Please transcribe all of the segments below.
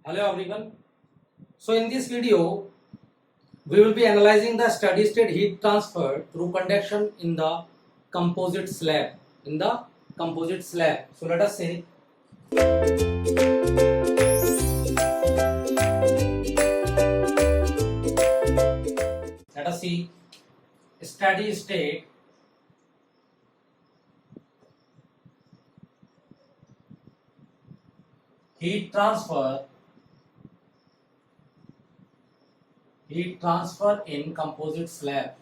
Hello everyone. So in this video, we will be analyzing the steady state heat transfer through conduction in the composite slab. So let us say see steady state heat transfer in composite slab.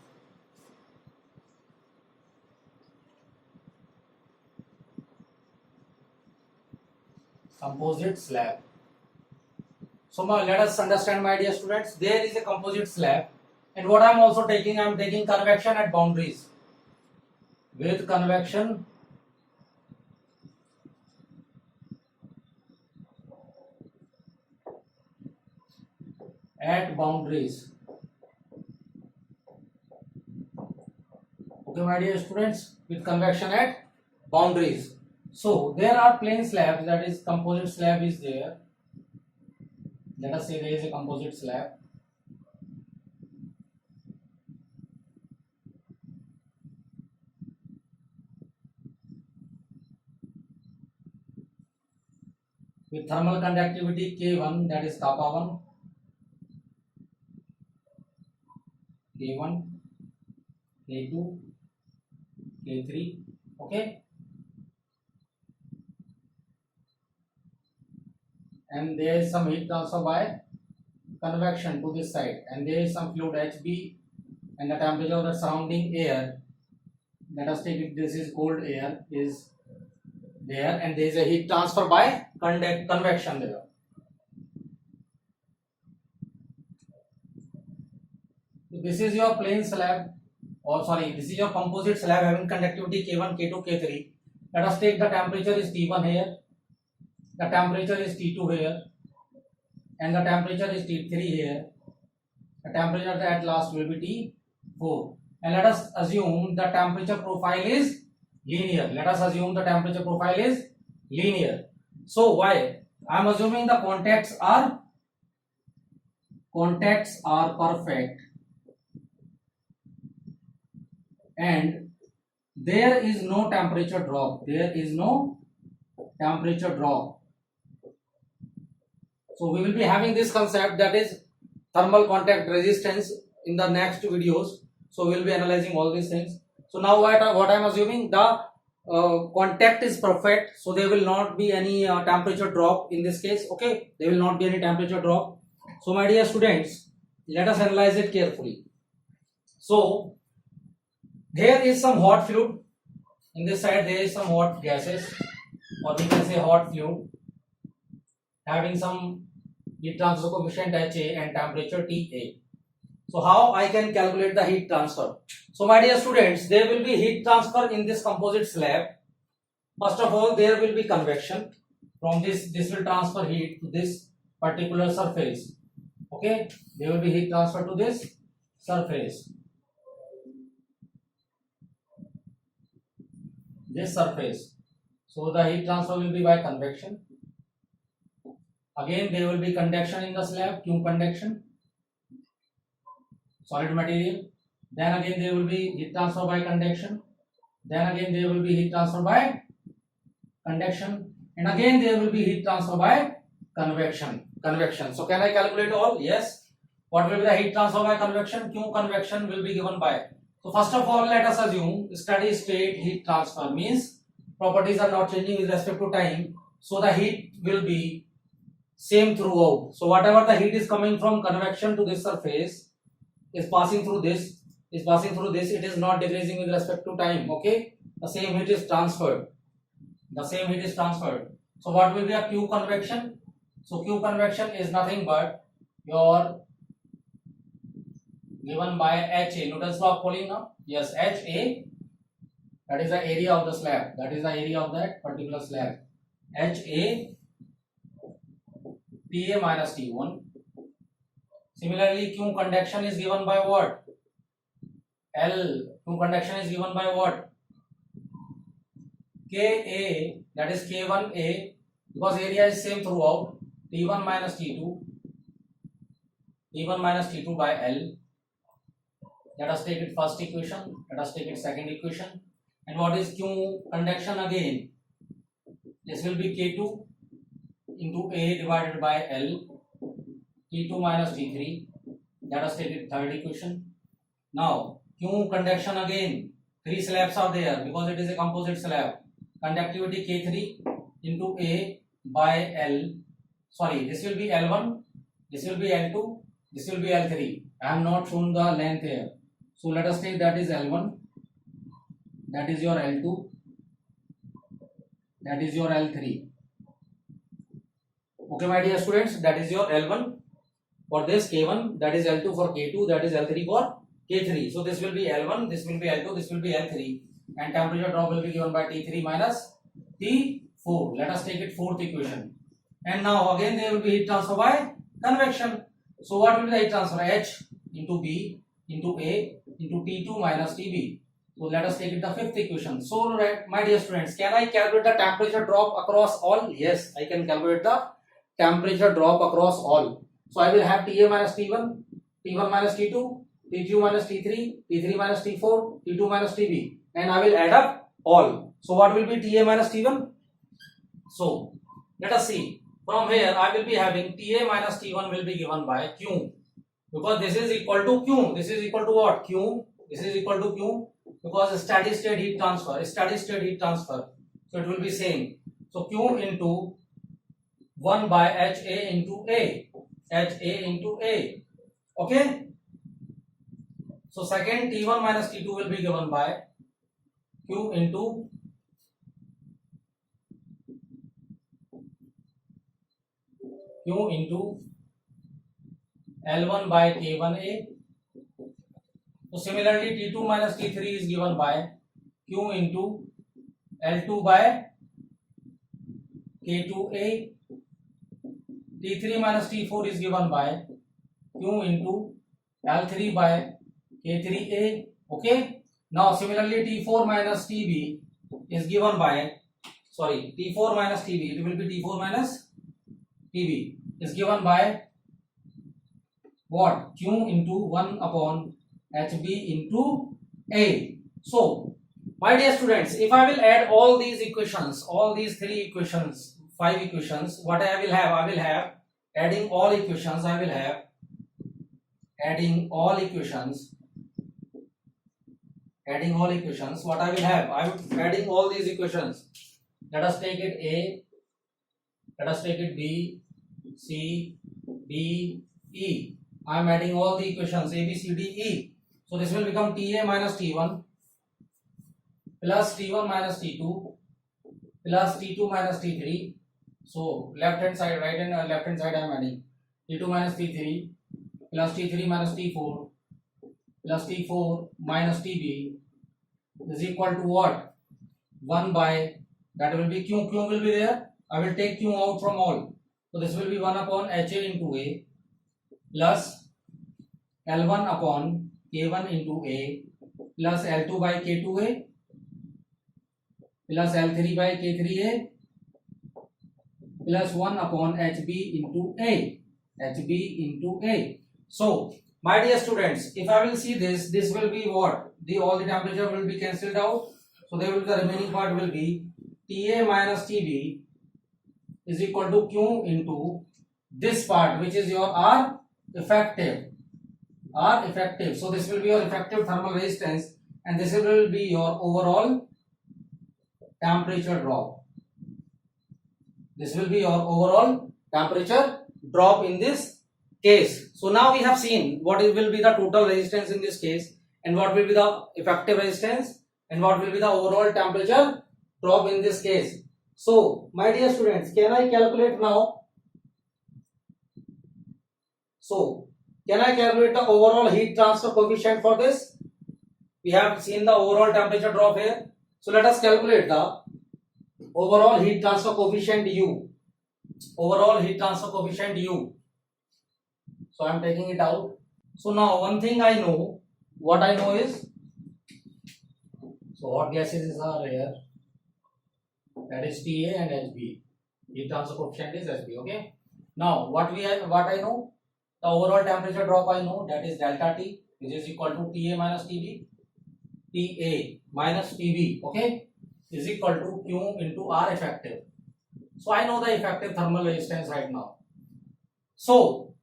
So now let us understand, my dear students. There is a composite slab, and what I am also taking, I am taking convection at boundaries. With convection at boundaries. Okay, my dear students, with convection at boundaries. So there are plane slabs, that is composite slab is there. Let us say there is a composite slab. With thermal conductivity K1, that is kappa 1, K1, K2, K3, okay, and there is some heat transfer by convection to this side, and there is some fluid HB, and the temperature of the surrounding air, let us take it, this is cold air is there, and there is a heat transfer by convection there. So this is your plane slab, or sorry, this is your composite slab having conductivity K1, K2, K3. Let us take the temperature is T1 here, the temperature is T2 here, and the temperature is T3 here. The temperature at last will be T4. And let us assume the temperature profile is linear. So why? I am assuming the contacts are perfect, and there is no temperature drop. So we will be having this concept, that is thermal contact resistance, in the next videos. So we will be analyzing all these things. So now what I am assuming, the contact is perfect, so there will not be any temperature drop in this case. Okay, there will not be any temperature drop. So my dear students, let us analyze it carefully. So there is some hot fluid in this side, there is some hot gases, or we can say hot fluid, having some heat transfer coefficient HA and temperature TA. So how I can calculate the heat transfer? So my dear students, there will be heat transfer in this composite slab. First of all, there will be convection. From this will transfer heat to this particular surface. Okay, there will be heat transfer to this surface. So the heat transfer will be by convection. Again, there will be conduction in the slab, Q conduction, solid material. Then again there will be heat transfer by conduction. Then again there will be heat transfer by conduction, and again there will be heat transfer by convection. So can I calculate all? Yes. What will be the heat transfer by convection? Q convection will be given by. So first of all, let us assume steady state heat transfer means properties are not changing with respect to time. So the heat will be same throughout. So whatever the heat is coming from convection to this surface is passing through this. It is not decreasing with respect to time. Okay, the same heat is transferred. So what will be a Q convection? So Q convection is nothing but your given by HA, Newton's law of cooling now. Yes, HA, that is the area of the slab, that is the area of that particular slab. HA TA minus T1. Similarly, Q conduction is given by what? Q conduction is given by what? Ka, that is K1A, because area is same throughout, T1 minus T2 by L. Let us take it first equation. Let us take it second equation. And what is Q conduction again? This will be K2 into A divided by L. T2 minus T3. Let us take it third equation. Now Q conduction again. Three slabs are there because it is a composite slab. Conductivity K3 into A by L. Sorry, this will be L1. This will be L2. This will be L3. I have not shown the length here. So let us take that is L1. That is your L2. That is your L3. Okay, my dear students, that is your L1 for this K1, that is L2 for K2, that is L3 for K3. So this will be L1, this will be L2, this will be L3, and temperature drop will be given by T3 minus T4. Let us take it fourth equation. And now again there will be heat transfer by convection. So what will be the heat transfer? H into B into A into T2 minus TB. So let us take it the fifth equation. So my dear students, can I calculate the temperature drop across all? Yes, I can calculate the temperature drop across all. So I will have TA minus T1, T1 minus T2, T2 minus T3, T3 minus T4, T2 minus TB, and I will add up all. So what will be TA minus T1? So let us see. From here I will be having TA minus T1 will be given by Q, because this is equal to Q. This is equal to what? Q. This is equal to Q because steady state heat transfer. So it will be same. So Q into 1 by HA into A. Okay. So second T1 minus T2 will be given by Q into L1 by K1A. So similarly T2 minus T3 is given by Q into L2 by K2A. T3 minus T4 is given by Q into L3 by K3A. Okay. Now similarly T4 minus TB is given by, T4 minus TB, it will be T4 minus TB is given by what? Q into 1 upon HB into A. So my dear students, if I will add all these equations, all these three equations, 5 equations, what I will have adding all equations, what I will have adding all these equations. Let us take it A, let us take it B, C, D, E. I am adding all the equations A, B, C, D, E. So this will become TA minus T1 plus T1 minus T2 plus T2 minus T3. So left hand side, right and left hand side I am adding T2 minus T3 plus T3 minus T4 plus T4 minus TB is equal to what? 1 by, that will be Q will be there. I will take Q out from all. So this will be 1 upon HA into A plus L1 upon K1 into A plus L2 by K2A plus L3 by K3A plus 1 upon HB into A. So my dear students, if I will see this will be what? All the temperature will be cancelled out. So there will be the remaining part will be TA minus TB is equal to Q into this part, which is your R effective. So this will be your effective thermal resistance, and this will be your overall temperature drop. This will be your overall temperature drop in this case. So now we have seen what will be the total resistance in this case, and what will be the effective resistance, and what will be the overall temperature drop in this case. So my dear students, can I calculate now? So can I calculate the overall heat transfer coefficient for this? We have seen the overall temperature drop here. So let us calculate the overall heat transfer coefficient U. So I am taking it out. So now one thing I know, what I know is, so hot gases are here, that is TA and HB. Heat transfer coefficient is HB. Okay. Now what I know, the overall temperature drop I know, that is delta T, which is equal to Ta minus Tb, Ta minus Tb, okay, is equal to Q into R effective. So I know the effective thermal resistance right now. So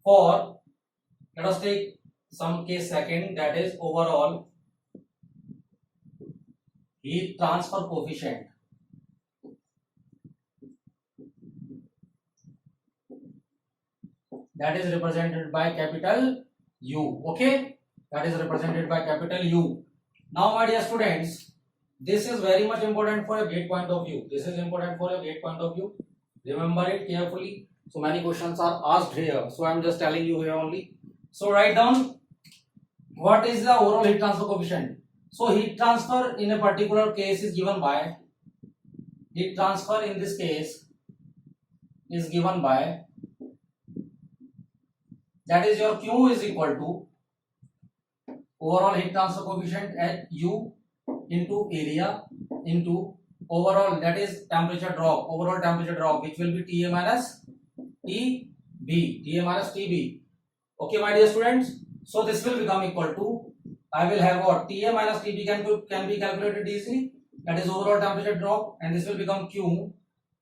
for, let us take some case second, that is overall heat transfer coefficient. That is represented by capital U. Okay, that is represented by capital U. Now, my dear students, this is very much important for your gate point of view. This is important for your gate point of view. Remember it carefully. So many questions are asked here. So I am just telling you here only. So write down what is the overall heat transfer coefficient. So heat transfer in a particular case is given by, heat transfer in this case is given by, that is your Q is equal to overall heat transfer coefficient at U into area into overall, that is temperature drop, overall temperature drop, which will be Ta minus Tb, Ta minus Tb. Okay, my dear students. So this will become equal to, I will have what, Ta minus Tb can be calculated easily, that is overall temperature drop, and this will become Q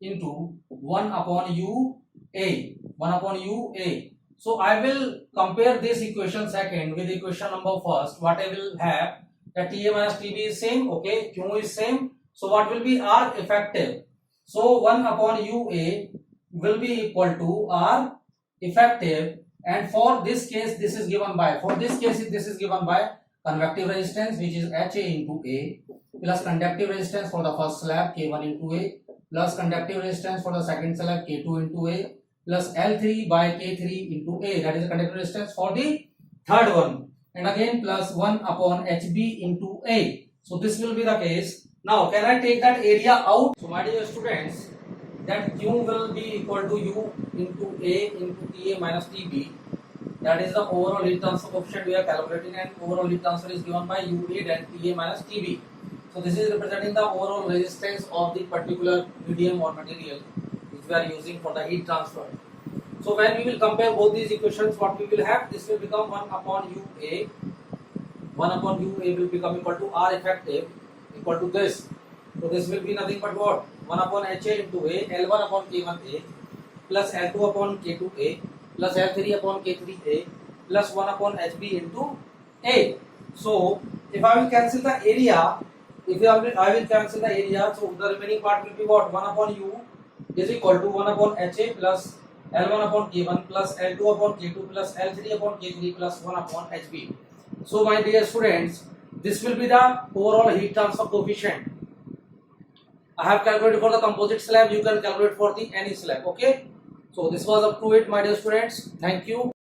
into 1 upon UA, 1 upon UA. So I will compare this equation second with equation number first. What I will have, that Ta minus Tb is same, okay, Q is same. So what will be R effective? So 1 upon UA will be equal to R effective, and for this case this is given by, for this case this is given by convective resistance, which is Ha into A, plus conductive resistance for the first slab K1 into A, plus conductive resistance for the second slab K2 into A, plus L3 by K3 into A, that is the conductive resistance for the third one, and again plus 1 upon HB into A. So this will be the case. Now can I take that area out? So my dear students, that Q will be equal to U into A into Ta minus Tb. That is the overall heat transfer coefficient we are calculating, and overall heat transfer is given by UA and Ta minus Tb. So this is representing the overall resistance of the particular medium or material which we are using for the heat transfer. So when we will compare both these equations, what we will have, this will become 1 upon UA. 1 upon UA will become equal to R effective equal to this. So this will be nothing but what? 1 upon Ha into A, L1 upon K1A, plus L2 upon K2A, plus L3 upon K3A, plus 1 upon HB into A. So if I will cancel the area, I will cancel the area, so the remaining part will be what? 1 upon U is equal to 1 upon Ha plus L1 upon K1 plus L2 upon K2 plus L3 upon K3 plus 1 upon HB. So my dear students, this will be the overall heat transfer coefficient. I have calculated for the composite slab, you can calculate for the any slab. Okay, so this was up to it, my dear students. Thank you.